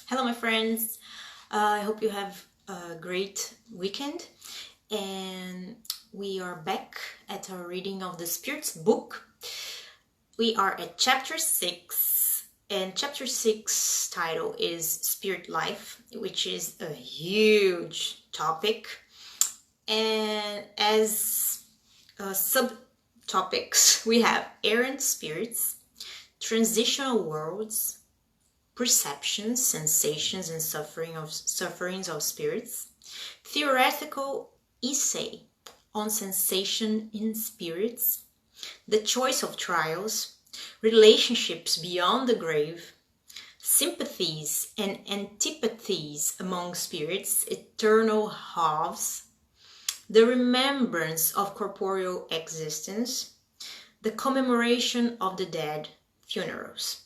Hello, my friends. I hope you have a great weekend. And we are back at our reading of the Spirit's book. We are at chapter 6, and chapter 6 title is Spirit Life, which is a huge topic. And as subtopics, we have errant spirits, transitional worlds, perceptions, sensations, and sufferings of spirits, theoretical essay on sensation in spirits, the choice of trials, relationships beyond the grave, sympathies and antipathies among spirits, eternal halves, the remembrance of corporeal existence, the commemoration of the dead, funerals.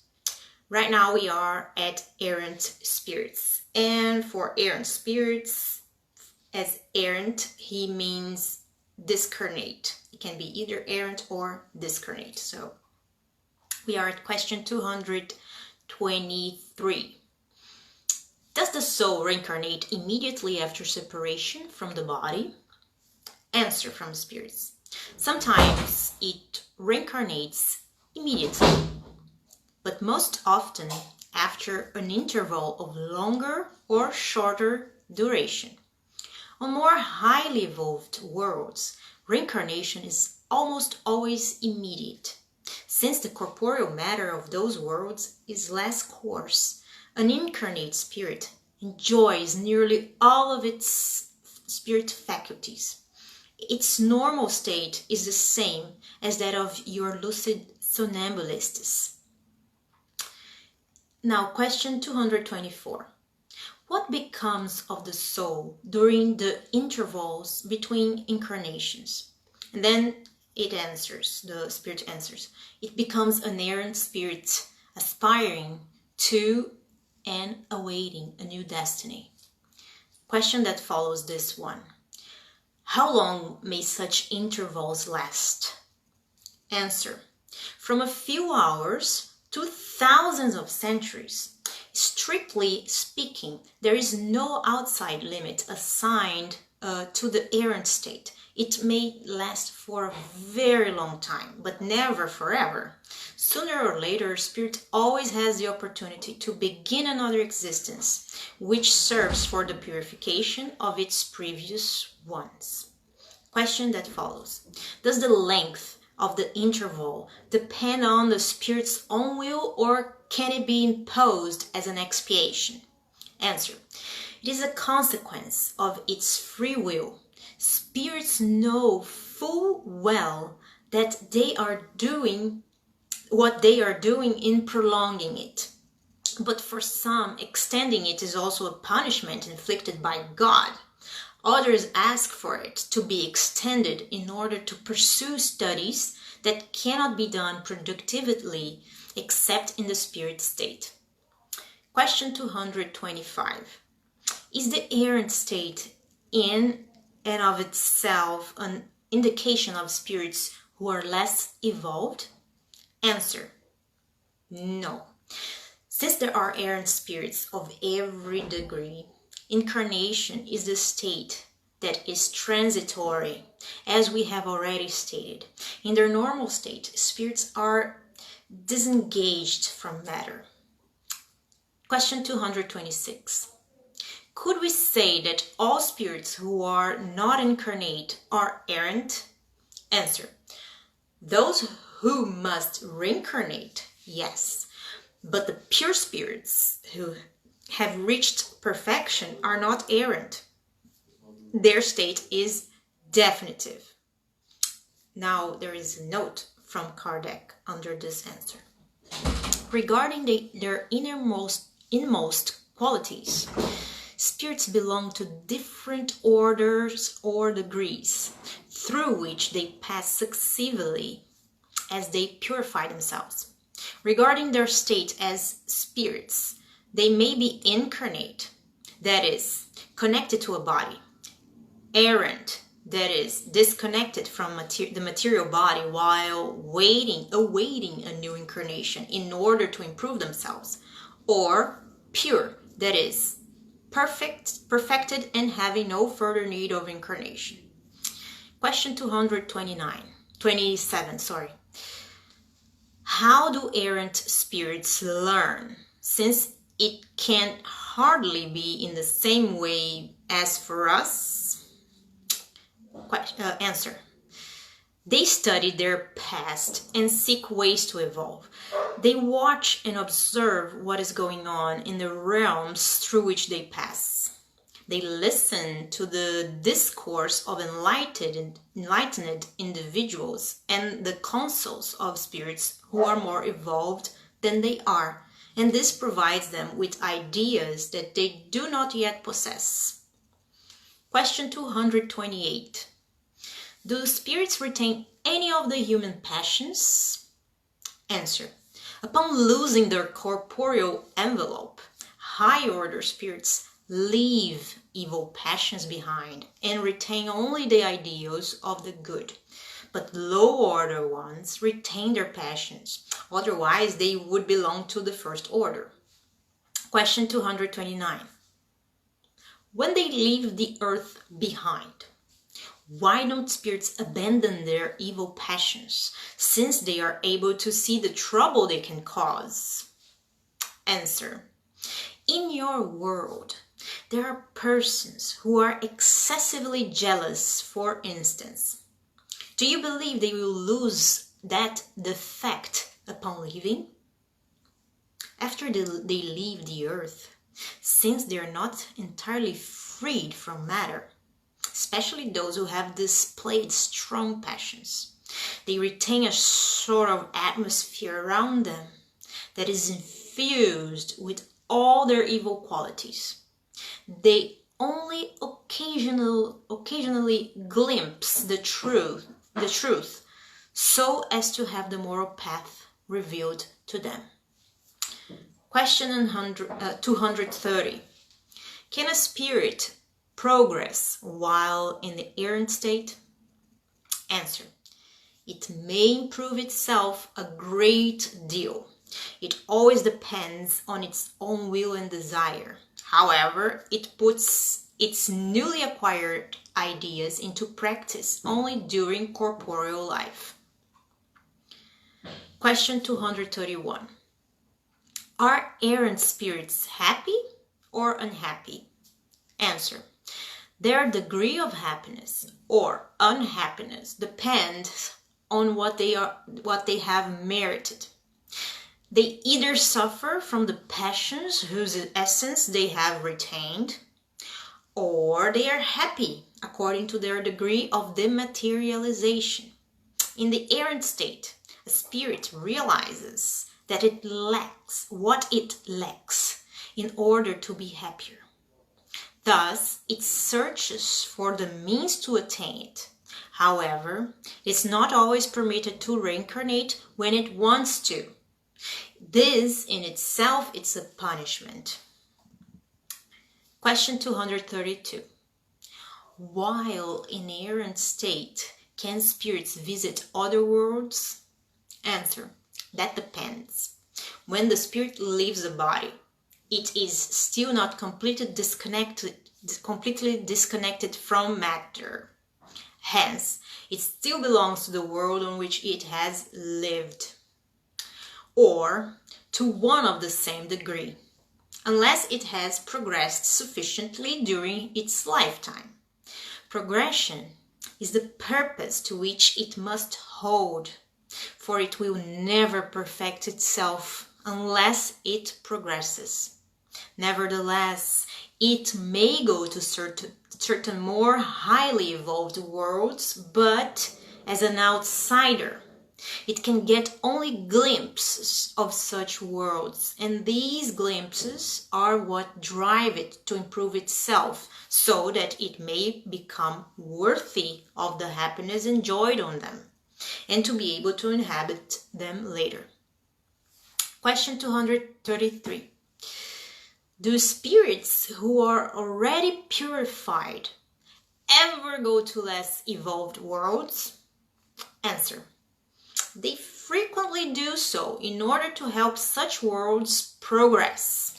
Right now we are at errant spirits. And for errant spirits, as errant, he means discarnate. It can be either errant or discarnate. So we are at question 223. Does the soul reincarnate immediately after separation from the body? Answer from spirits. Sometimes it reincarnates immediately, but most often after an interval of longer or shorter duration. On more highly evolved worlds, reincarnation is almost always immediate. Since the corporeal matter of those worlds is less coarse, an incarnate spirit enjoys nearly all of its spirit faculties. Its normal state is the same as that of your lucid somnambulists. Now, question 224. What becomes of the soul during the intervals between incarnations? And then it answers, the spirit answers. It becomes an errant spirit aspiring to and awaiting a new destiny. Question that follows this one. How long may such intervals last? Answer. From a few hours to thousands of centuries. Strictly speaking, there is no outside limit assigned to the errant state. It may last for a very long time, but never forever. Sooner or later, spirit always has the opportunity to begin another existence, which serves for the purification of its previous ones. Question that follows. Does the length of the interval depend on the spirit's own will, or can it be imposed as an expiation? Answer. It is a consequence of its free will. Spirits know full well that they are doing what they are doing in prolonging it. But for some, extending it is also a punishment inflicted by God. Others ask for it to be extended in order to pursue studies that cannot be done productively except in the spirit state. Question 225. Is the errant state in and of itself an indication of spirits who are less evolved? Answer. No. Since there are errant spirits of every degree, incarnation is the state that is transitory, as we have already stated. In their normal state, spirits are disengaged from matter. Question 226. Could we say that all spirits who are not incarnate are errant? Answer. Those who must reincarnate, yes. But the pure spirits who have reached perfection are not errant. Their state is definitive. Now there is a note from Kardec under this answer. Regarding their inmost qualities, spirits belong to different orders or degrees through which they pass successively as they purify themselves. Regarding their state as spirits, they may be incarnate, that is, connected to a body, errant, that is, disconnected from the material body while awaiting a new incarnation in order to improve themselves, or pure, that is, perfected and having no further need of incarnation. Question 227, sorry. How do errant spirits learn, since it can hardly be in the same way as for us? Answer. They study their past and seek ways to evolve. They watch and observe what is going on in the realms through which they pass. They listen to the discourse of enlightened individuals and the counsels of spirits who are more evolved than they are, and this provides them with ideas that they do not yet possess. Question 228. Do spirits retain any of the human passions? Answer. Upon losing their corporeal envelope, high-order spirits leave evil passions behind and retain only the ideals of the good. But low-order ones retain their passions, otherwise they would belong to the first order. Question 229. When they leave the earth behind, why don't spirits abandon their evil passions, since they are able to see the trouble they can cause? Answer. In your world, there are persons who are excessively jealous, for instance. Do you believe they will lose that defect upon leaving? After they leave the earth, since they are not entirely freed from matter, especially those who have displayed strong passions, they retain a sort of atmosphere around them that is infused with all their evil qualities. They only occasionally glimpse the truth, so as to have the moral path revealed to them. Question 230. Can a spirit progress while in the errant state? Answer. It may improve itself a great deal. It always depends on its own will and desire. However, it puts its newly acquired ideas into practice only during corporeal life. Question 231. Are errant spirits happy or unhappy? Answer. Their degree of happiness or unhappiness depends on what they have merited. They either suffer from the passions whose essence they have retained, or they are happy according to their degree of dematerialization. In the errant state, a spirit realizes that it lacks what it lacks in order to be happier. Thus, it searches for the means to attain it. However, it's not always permitted to reincarnate when it wants to. This in itself is a punishment. Question 232. While in errant state, can spirits visit other worlds? Answer. That depends. When the spirit leaves the body, it is still not completely disconnected from matter. Hence, it still belongs to the world on which it has lived, or to one of the same degree, unless it has progressed sufficiently during its lifetime. Progression is the purpose to which it must hold, for it will never perfect itself unless it progresses. Nevertheless, it may go to certain more highly evolved worlds, but as an outsider, it can get only glimpses of such worlds, and these glimpses are what drive it to improve itself, so that it may become worthy of the happiness enjoyed on them, and to be able to inhabit them later. Question 233. Do spirits who are already purified ever go to less evolved worlds? Answer. They frequently do so in order to help such worlds progress.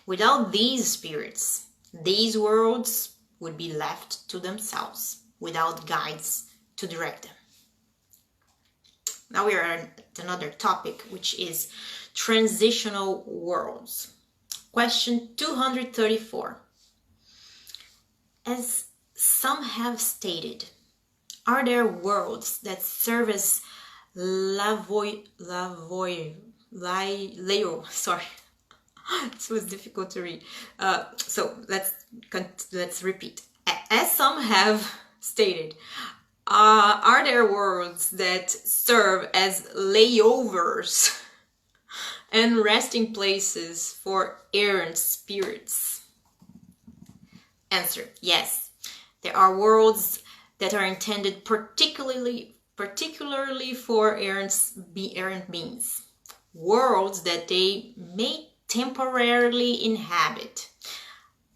Without these spirits, these worlds would be left to themselves, without guides to direct them. Now we are at another topic, which is transitional worlds. Question 234. As some have stated, are there worlds that serve as It was difficult to read. So let's repeat. As some have stated, are there worlds that serve as layovers and resting places for errant spirits? Answer: yes. There are worlds that are intended particularly for errant beings. Worlds that they may temporarily inhabit.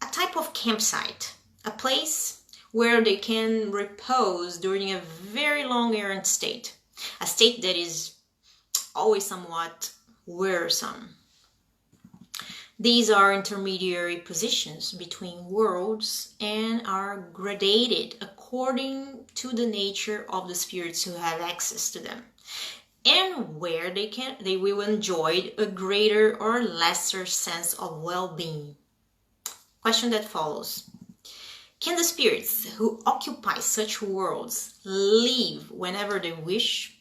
A type of campsite, a place where they can repose during a very long errant state, a state that is always somewhat wearisome. These are intermediary positions between worlds and are gradated according to the nature of the spirits who have access to them, and where they will enjoy a greater or lesser sense of well-being. Question that follows: can the spirits who occupy such worlds leave whenever they wish?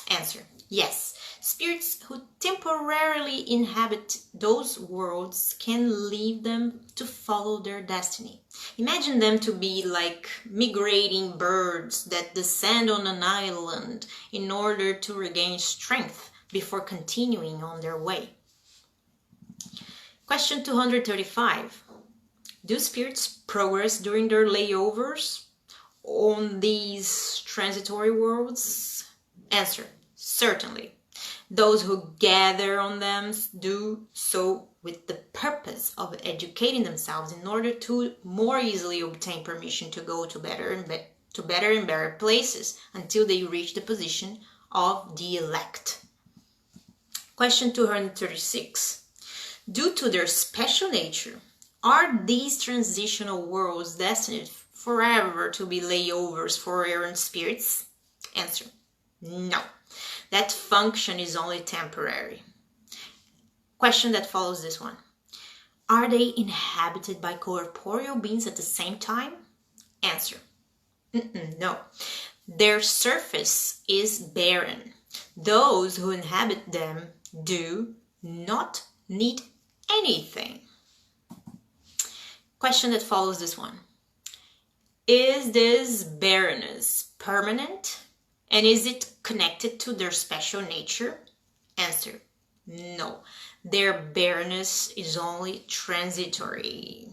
Answer: yes. Spirits who temporarily inhabit those worlds can leave them to follow their destiny. Imagine them to be like migrating birds that descend on an island in order to regain strength before continuing on their way. Question 235. Do spirits progress during their layovers on these transitory worlds? Answer: certainly. Those who gather on them do so with the purpose of educating themselves in order to more easily obtain permission to go to better and better places until they reach the position of the elect. Question 236. Due to their special nature, are these transitional worlds destined forever to be layovers for errant spirits? Answer: no. That function is only temporary. Question that follows this one. Are they inhabited by corporeal beings at the same time? Answer: no. Their surface is barren. Those who inhabit them do not need anything. Question that follows this one. Is this barrenness permanent? And is it connected to their special nature? Answer: no. Their barrenness is only transitory.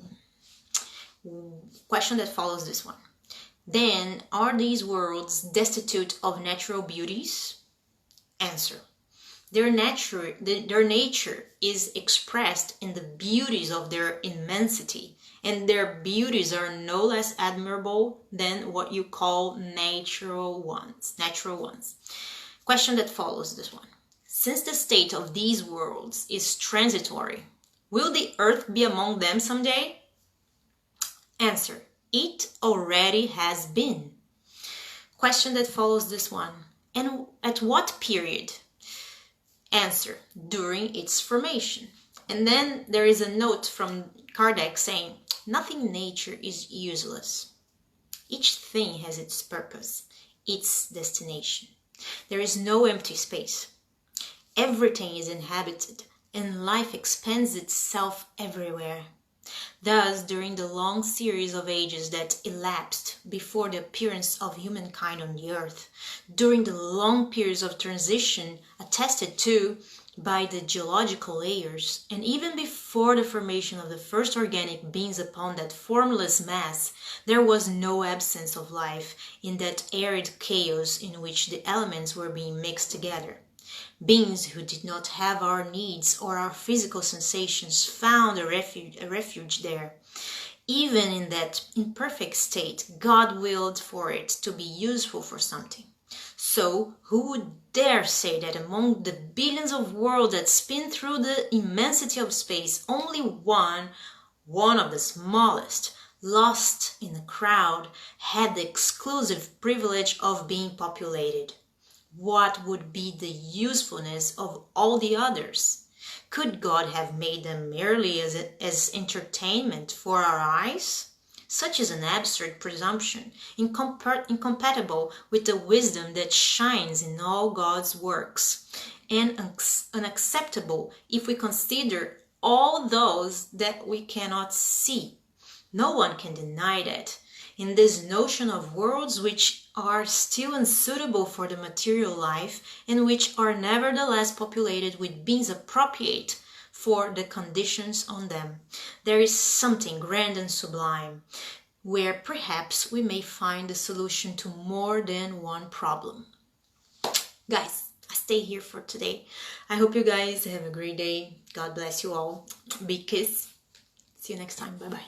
Question that follows this one. Then, are these worlds destitute of natural beauties? Answer: their nature is expressed in the beauties of their immensity, and their beauties are no less admirable than what you call natural ones. Question that follows this one. Since the state of these worlds is transitory, will the earth be among them someday? Answer: it already has been. Question that follows this one. And at what period? Answer: during its formation. And then there is a note from Kardec saying, nothing in nature is useless. Each thing has its purpose, its destination. There is no empty space. Everything is inhabited, and life expands itself everywhere. Thus, during the long series of ages that elapsed before the appearance of humankind on the earth, during the long periods of transition attested to by the geological layers, and even before the formation of the first organic beings upon that formless mass, there was no absence of life in that arid chaos in which the elements were being mixed together. Beings who did not have our needs or our physical sensations found a refuge there. Even in that imperfect state, God willed for it to be useful for something. So who would dare say that among the billions of worlds that spin through the immensity of space, only one of the smallest, lost in a crowd, had the exclusive privilege of being populated? What would be the usefulness of all the others? Could God have made them merely as entertainment for our eyes? Such is an absurd presumption, incompatible with the wisdom that shines in all God's works, and unacceptable if we consider all those that we cannot see. No one can deny that. In this notion of worlds which are still unsuitable for the material life and which are nevertheless populated with beings appropriate for the conditions on them, there is something grand and sublime, where perhaps we may find the solution to more than one problem. Guys, I stay here for today. I hope you guys have a great day. God bless you all. Big kiss. See you next time. Bye bye.